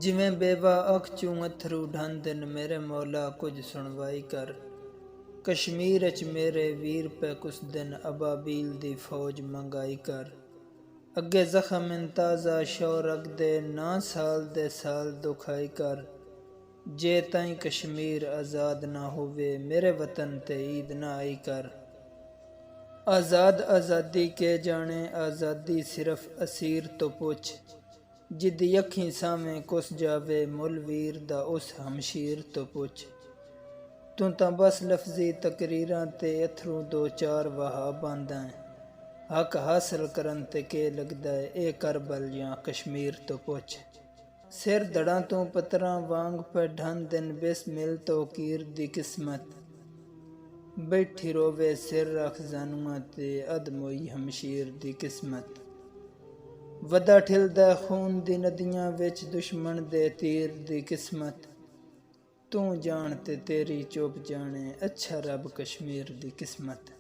जिवें बेवा अख चूं अथरू ढांदन मेरे मौला कुछ सुनवाई कर। कश्मीर च मेरे वीर पे कुछ दिन अबाबील दी फौज मंगाई कर। अगे जख्म ताज़ा शौर अगदे ना साल दे साल दुखाई कर। जे ताईं कश्मीर आज़ाद ना होवे मेरे वतन ते ईद ना आई कर। आज़ाद आज़ादी के जाने आज़ादी सिर्फ असीर तो पुछ। जिद यखी सामे कुस जावे मुल वीर दा उस हमशीर तो पुछ। तू तां बस लफ्जी तकरीरां ते अथरू दो चार वहा बांदा है। हक हासिल करन ते के लगदा है ए करबल या कश्मीर तो पुछ। सिर दड़ा तो पतरा वांग पे ढन दिन बिस्मिल तो कीर दी किस्मत। बैठी रोवे सिर रख जानुआ ते अदमोई हमशीर दी किस्मत। वदा ठिलदा खून दी नदियां विच दुश्मन दे तीर दी किस्मत। तू जान ते तेरी चुप जाने अच्छा रब कश्मीर दी किस्मत।